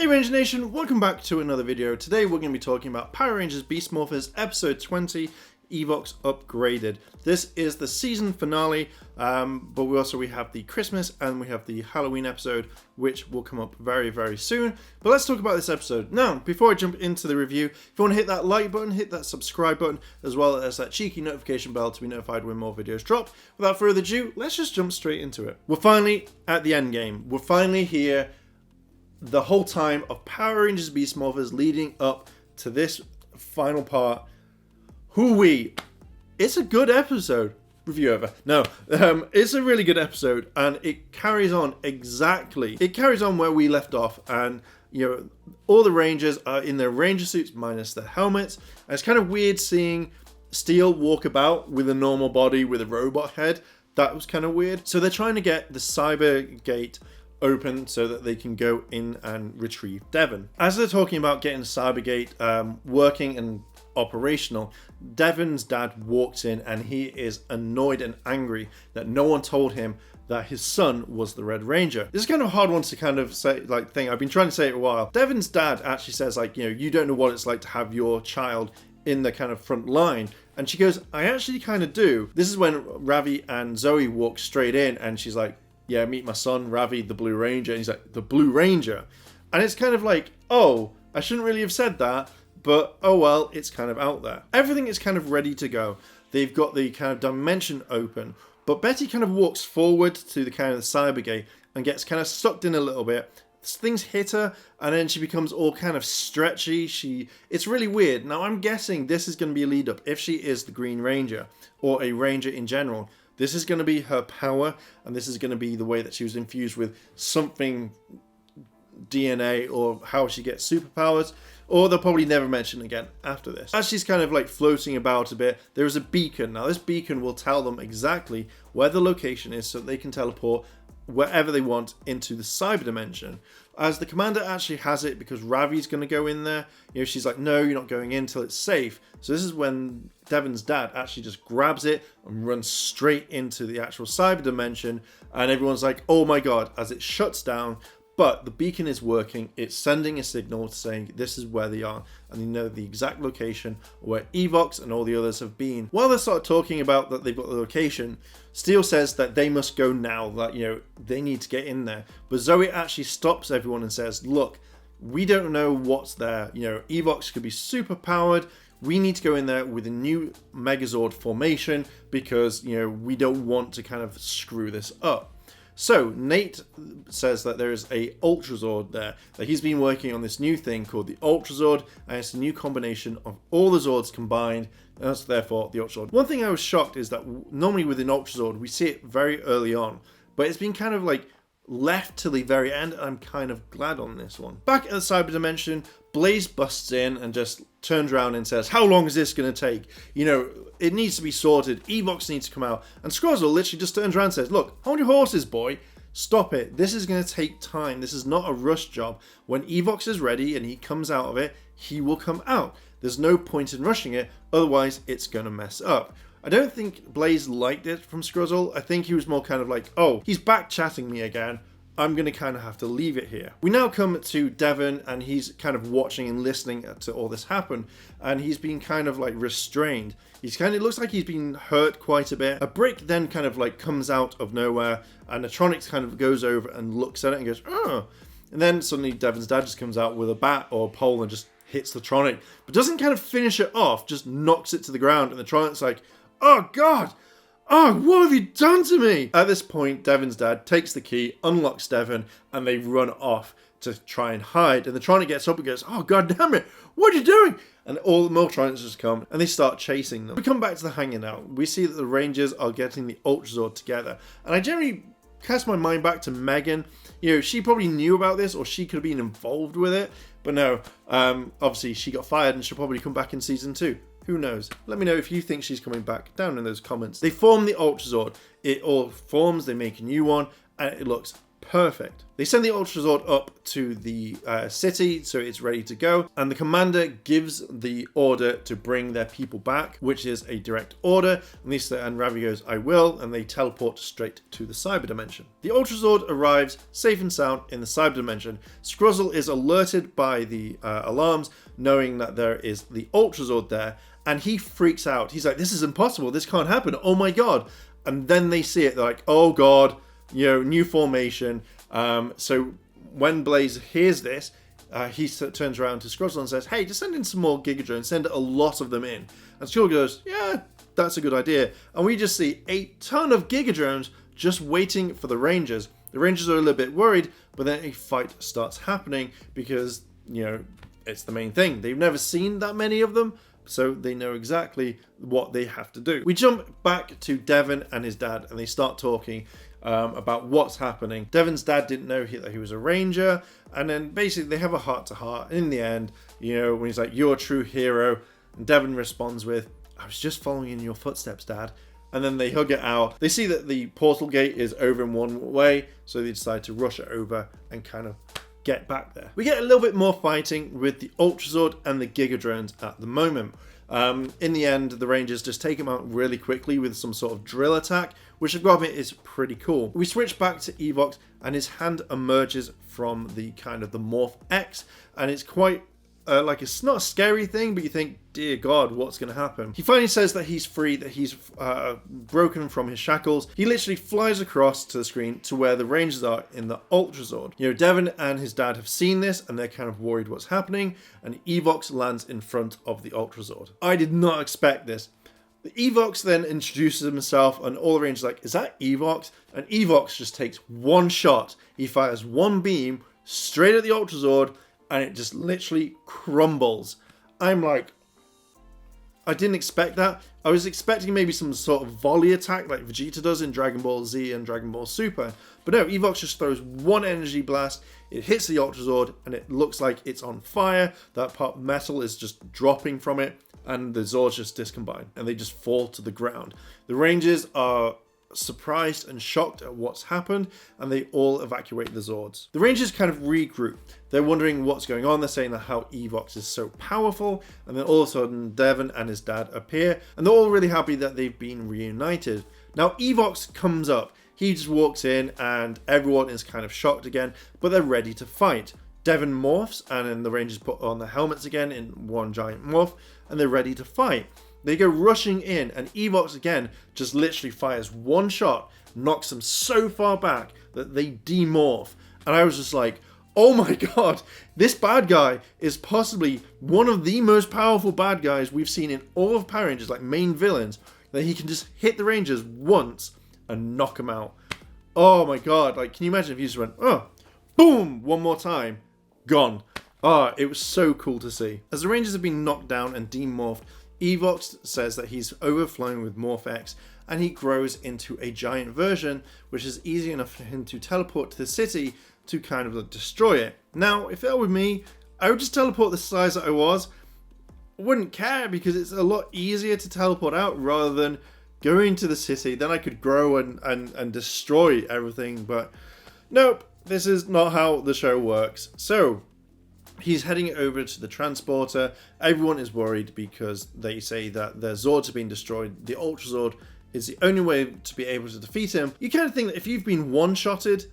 Hey Ranger Nation, welcome back to another video. Today we're going to be talking about Power Rangers Beast Morphers episode 20, Evox Upgraded. This is the season finale, but we have the Christmas and we have the Halloween episode, which will come up very soon. But let's talk about this episode. Now, before I jump into the review, if you want to hit that like button, hit that subscribe button, as well as that cheeky notification bell to be notified when more videos drop. Without further ado, let's just jump straight into it. We're finally at the end game. We're finally here. The whole time of Power Rangers Beast Morphers leading up to this final part. Hoo-wee. It's a good episode. Review over. No, it's a really good episode, and it carries on exactly. It carries on where we left off, and you know, all the Rangers are in their Ranger suits minus their helmets. And it's kind of weird seeing Steel walk about with a normal body with a robot head. That was kind of weird. So they're trying to get the cyber gate open so that they can go in and retrieve Devon. As they're talking about getting Cybergate working and operational, Devon's dad walks in and he is annoyed and angry that no one told him that his son was the Red Ranger. This is kind of a hard one to kind of say, I've been trying to say it a while. Devon's dad actually says, you don't know what it's like to have your child in the kind of front line. And she goes, I actually kind of do. This is when Ravi and Zoe walk straight in and she's like, yeah, meet my son, Ravi, the Blue Ranger. And he's like, the Blue Ranger? And it's kind of like, oh, I shouldn't really have said that, but oh well, it's kind of out there. Everything is kind of ready to go. They've got the kind of dimension open, but Betty kind of walks forward to the kind of the Cybergate and gets kind of sucked in a little bit. Things hit her, and then she becomes all kind of stretchy. It's really weird. Now, I'm guessing this is going to be a lead up if she is the Green Ranger, or a Ranger in general. This is going to be her power, and this is going to be the way that she was infused with something DNA, or how she gets superpowers, or they'll probably never mention again after this. As she's kind of like floating about a bit, there is a beacon. Now this beacon will tell them exactly where the location is so they can teleport wherever they want into the cyber dimension. As the commander actually has it, because Ravi's going to go in there, she's like, no, you're not going in till it's safe. So this is when Devon's dad actually just grabs it and runs straight into the actual cyber dimension, and everyone's like, oh my god, as it shuts down. But the beacon is working. It's sending a signal saying this is where they are, and they know the exact location where Evox and all the others have been. While they start talking about that they've got the location, Steel says that they must go now, that they need to get in there. But Zoe actually stops everyone and says, look, we don't know what's there. Evox could be super powered. We need to go in there with a new Megazord formation because we don't want to kind of screw this up. So Nate says that there is a Ultrazord there, that he's been working on this new thing called the Ultrazord, and it's a new combination of all the Zords combined, and that's therefore the Ultrazord. One thing I was shocked is that normally with an Ultrazord we see it very early on, but it's been kind of like left to the very end, and I'm kind of glad on this one. Back at the cyber dimension, Blaze busts in and just turns around and says, how long is this going to take? It needs to be sorted. Evox needs to come out. And Scrozzle literally just turns around and says, look, hold your horses, boy. Stop it. This is going to take time. This is not a rush job. When Evox is ready and he comes out of it, he will come out. There's no point in rushing it. Otherwise, it's going to mess up. I don't think Blaze liked it from Scrozzle. I think he was more kind of like, oh, he's back chatting me again. I'm going to kind of have to leave it here. We now come to Devon, and he's kind of watching and listening to all this happen, and he's been kind of like restrained. It looks like he's been hurt quite a bit. A brick then kind of like comes out of nowhere, and Atronics kind of goes over and looks at it and goes, oh. And then suddenly Devon's dad just comes out with a bat or a pole and just hits the Tronic, but doesn't kind of finish it off, just knocks it to the ground, and the Tronic's like, oh god! Oh, what have you done to me? At this point, Devon's dad takes the key, unlocks Devon, and they run off to try and hide. And the Tronic gets up and goes, oh, god damn it, what are you doing? And all the more Tronics just come, and they start chasing them. We come back to the hanging out. We see that the Rangers are getting the Ultrazord together. And I generally cast my mind back to Megan. She probably knew about this, or she could have been involved with it. But no, obviously she got fired, and she'll probably come back in season 2. Who knows? Let me know if you think she's coming back down in those comments. They form the Ultrazord. It all forms, they make a new one, and it looks perfect. They send the Ultra Zord up to the city, so it's ready to go. And the commander gives the order to bring their people back, which is a direct order. And Lisa and Ravi goes, I will, and they teleport straight to the cyber dimension. The Ultra Zord arrives safe and sound in the cyber dimension. Skruzzle is alerted by the alarms, knowing that there is the Ultra Zord there, and he freaks out. He's like, this is impossible, this can't happen, oh my god. And then they see it, they're like, oh god, you know, new formation. So when Blaze hears this, he turns around to Skruzzle and says, hey, just send in some more Giga Drones, send a lot of them in. And Skruzzle goes, yeah, that's a good idea. And we just see a ton of Giga Drones just waiting for the Rangers. The Rangers are a little bit worried, but then a fight starts happening because, you know, it's the main thing. They've never seen that many of them, so they know exactly what they have to do. We jump back to Devon and his dad, and they start talking about what's happening. Devon's dad didn't know that he was a ranger, and then basically they have a heart-to-heart. And in the end, you know, when he's like, you're a true hero, and Devon responds with, I was just following in your footsteps, Dad. And then they hug it out. They see that the portal gate is over in one way, so they decide to rush it over and kind of get back there. We get a little bit more fighting with the Ultra Zord and the Giga Drones at the moment. In the end, the Rangers just take him out really quickly with some sort of drill attack, which I've got to admit is pretty cool. We switch back to Evox, and his hand emerges from the kind of the Morph X, and it's quite like, it's not a scary thing, but you think, dear God, what's going to happen? He finally says that he's free, that he's broken from his shackles. He literally flies across to the screen to where the Rangers are in the Ultra Zord. You know, Devon and his dad have seen this, and they're kind of worried what's happening, and Evox lands in front of the Ultra Zord. I did not expect this. The Evox then introduces himself, and all the Rangers are like, is that Evox? And Evox just takes one shot. He fires one beam straight at the Ultra Zord, and it just literally crumbles. I'm like, I didn't expect that. I was expecting maybe some sort of volley attack like Vegeta does in Dragon Ball Z and Dragon Ball Super. But no, Evox just throws one energy blast, it hits the Ultra Zord, and it looks like it's on fire. That part of metal is just dropping from it, and the Zords just discombine, and they just fall to the ground. The Rangers are surprised and shocked at what's happened, and they all evacuate the Zords. The Rangers kind of regroup. They're wondering what's going on. They're saying that how Evox is so powerful, and then all of a sudden Devon and his dad appear, and they're all really happy that they've been reunited. Now Evox comes up. He just walks in, and everyone is kind of shocked again, but they're ready to fight. Devon morphs, and then the Rangers put on their helmets again in one giant morph, and they're ready to fight. They go rushing in, and Evox again just literally fires one shot, knocks them so far back that they demorph. And I was just like, oh my god, this bad guy is possibly one of the most powerful bad guys we've seen in all of Power Rangers, like main villains, that he can just hit the Rangers once and knock them out. Oh my god, like, can you imagine if you just went, oh, boom, one more time, gone. Ah, it was so cool to see. As the Rangers have been knocked down and demorphed, Evox says that he's overflowing with Morph X, and he grows into a giant version, which is easy enough for him to teleport to the city to kind of destroy it. Now, if that were me, I would just teleport the size that I was. I wouldn't care, because it's a lot easier to teleport out rather than going to the city. Then I could grow and destroy everything, but nope, this is not how the show works. So he's heading over to the transporter. Everyone is worried because they say that their Zords have been destroyed. The Ultra Zord is the only way to be able to defeat him. You kind of think that if you've been one-shotted,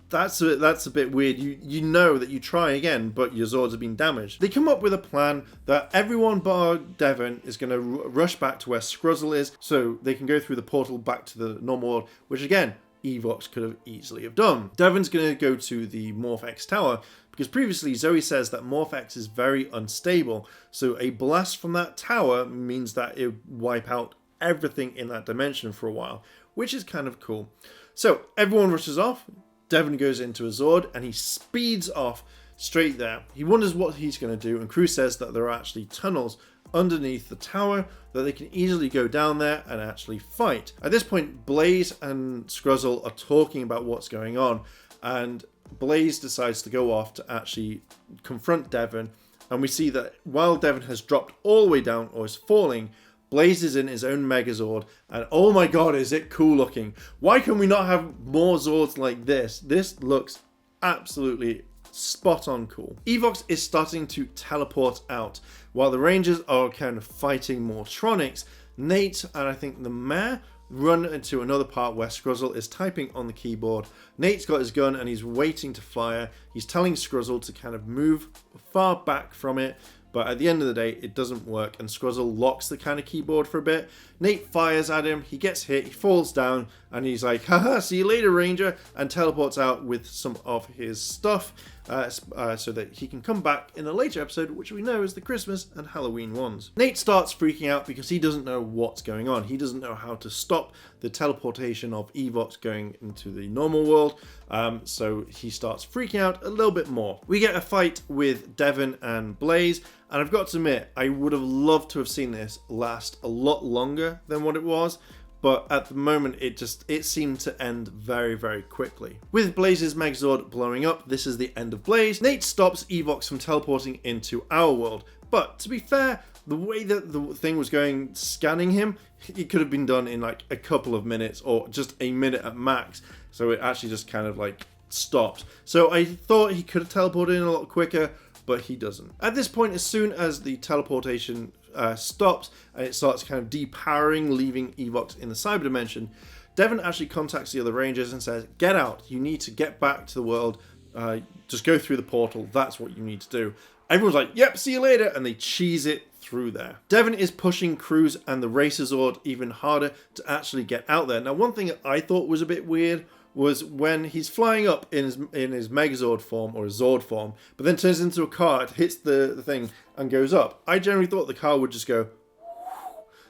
that's a bit weird. You know that you try again, but your Zords have been damaged. They come up with a plan that everyone bar Devon is going to rush back to where Skruzzle is, so they can go through the portal back to the normal world, which again, Evox could have easily have done. Devon's going to go to the Morph X tower, because previously Zoe says that Morph X is very unstable, so a blast from that tower means that it would wipe out everything in that dimension for a while, which is kind of cool. So everyone rushes off. Devon goes into a Zord, and he speeds off straight there. He wonders what he's going to do, and Crew says that there are actually tunnels underneath the tower that they can easily go down there and actually fight. At this point, Blaze and Skruzzle are talking about what's going on, and Blaze decides to go off to actually confront Devon, and we see that while Devon has dropped all the way down or is falling, Blaze is in his own Megazord, and oh my god, is it cool looking. Why can we not have more Zords like this? This looks absolutely spot on cool. Evox is starting to teleport out. While the Rangers are kind of fighting more Tronics, Nate and I think the Mayor run into another part where Scruzzle is typing on the keyboard. Nate's got his gun and he's waiting to fire. He's telling Scruzzle to kind of move far back from it, but at the end of the day, it doesn't work, and Scruzzle locks the kind of keyboard for a bit. Nate fires at him, he gets hit, he falls down, and he's like, haha, see you later, Ranger, and teleports out with some of his stuff so that he can come back in a later episode, which we know is the Christmas and Halloween ones. Nate starts freaking out because he doesn't know what's going on. He doesn't know how to stop the teleportation of Evox going into the normal world, so he starts freaking out a little bit more. We get a fight with Devon and Blaze, and I've got to admit, I would have loved to have seen this last a lot longer than what it was, but at the moment it seemed to end very, very quickly. With Blaze's Megazord blowing up, this is the end of Blaze. Nate stops Evox from teleporting into our world, but to be fair, the way that the thing was going, scanning him, it could have been done in like a couple of minutes or just a minute at max, so it actually just kind of like stopped. So I thought he could have teleported in a lot quicker, but he doesn't. At this point, as soon as the teleportation stops and it starts kind of depowering, leaving Evox in the cyber dimension, Devon actually contacts the other Rangers and says, get out, you need to get back to the world, just go through the portal, that's what you need to do. Everyone's like, yep, see you later, and they cheese it through there. Devon is pushing Cruz and the Racer Zord even harder to actually get out there. Now, one thing that I thought was a bit weird was when he's flying up in his Megazord form or his Zord form, but then turns into a car, it hits the thing and goes up. I generally thought the car would just go,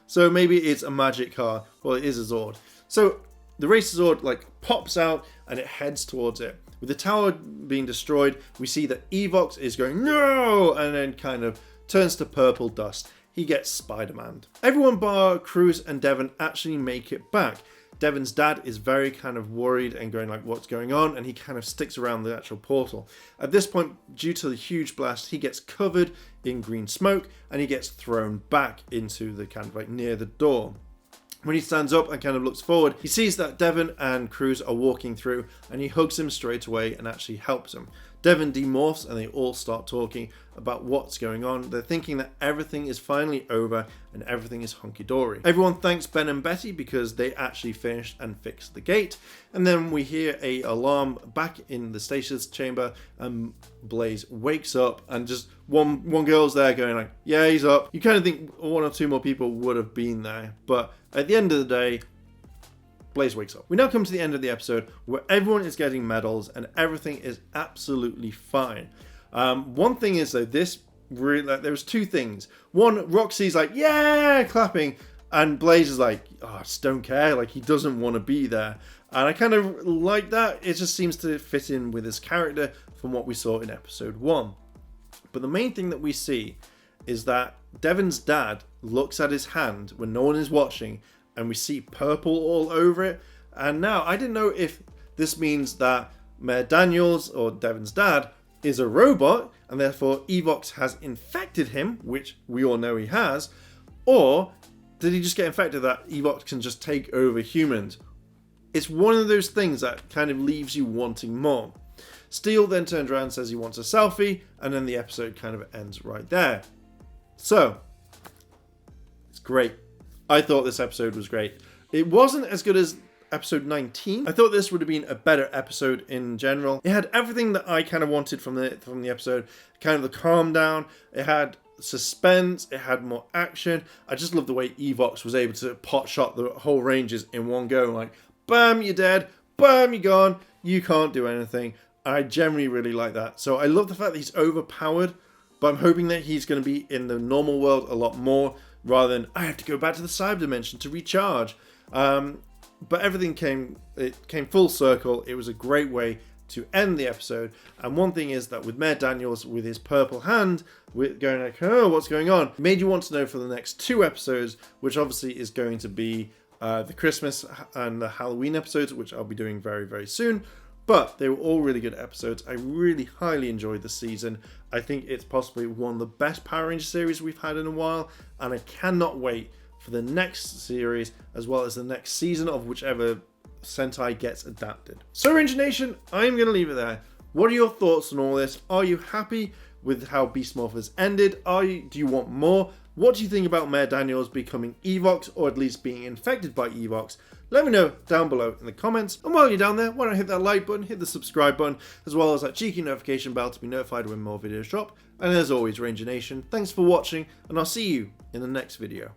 so maybe it's a magic car. Well, it is a Zord. So the Racer Zord like pops out and it heads towards it. With the tower being destroyed, we see that Evox is going, no, and then kind of turns to purple dust. He gets Spider-Man'd. Everyone bar Cruz and Devon actually make it back. Devon's dad is very kind of worried and going like, what's going on? And he kind of sticks around the actual portal. At this point, due to the huge blast, he gets covered in green smoke and he gets thrown back into the kind of like near the door. When he stands up and kind of looks forward, he sees that Devon and Cruz are walking through and he hugs him straight away and actually helps him. Devon demorphs and they all start talking about what's going on. They're thinking that everything is finally over and everything is hunky-dory. Everyone thanks Ben and Betty because they actually finished and fixed the gate. And then we hear a alarm back in the stasis chamber and Blaze wakes up and just one girl's there going like, yeah, he's up. You kind of think one or two more people would have been there, but at the end of the day, Blaze wakes up. We now come to the end of the episode where everyone is getting medals and everything is absolutely fine. One thing is though, this really, like, there was two things. One, Roxy's like, yeah, clapping, and Blaze is like, oh, I just don't care, like he doesn't want to be there. And I kind of like that. It just seems to fit in with his character from what we saw in episode 1. But the main thing that we see is that Devon's dad looks at his hand when no one is watching and we see purple all over it. And now, I didn't know if this means that Mayor Daniels, or Devon's dad, is a robot, and therefore Evox has infected him, which we all know he has, or did he just get infected that Evox can just take over humans? It's one of those things that kind of leaves you wanting more. Steele then turns around and says he wants a selfie, and then the episode kind of ends right there. So, it's great. I thought this episode was great. It wasn't as good as episode 19. I thought this would have been a better episode in general. It had everything that I kind of wanted from the episode. Kind of the calm down. It had suspense. It had more action. I just love the way Evox was able to pot shot the whole Rangers in one go. Like, bam, you're dead. Bam, you're gone. You can't do anything. I generally really like that. So I love the fact that he's overpowered, but I'm hoping that he's going to be in the normal world a lot more, rather than I have to go back to the cyber dimension to recharge. But everything came full circle. It was a great way to end the episode. And one thing is that with Mayor Daniels with his purple hand, we're going like, oh, what's going on? It made you want to know for the next 2 episodes, which obviously is going to be the Christmas and the Halloween episodes, which I'll be doing very, very soon. But they were all really good episodes. I really highly enjoyed the season. I think it's possibly one of the best Power Rangers series we've had in a while. And I cannot wait for the next series, as well as the next season of whichever Sentai gets adapted. So Ranger Nation, I'm going to leave it there. What are your thoughts on all this? Are you happy with how Beast Morphers ended? Do you want more? What do you think about Mayor Daniels becoming Evox, or at least being infected by Evox? Let me know down below in the comments. And while you're down there, why don't hit that like button, hit the subscribe button, as well as that cheeky notification bell to be notified when more videos drop. And as always, Ranger Nation, thanks for watching, and I'll see you in the next video.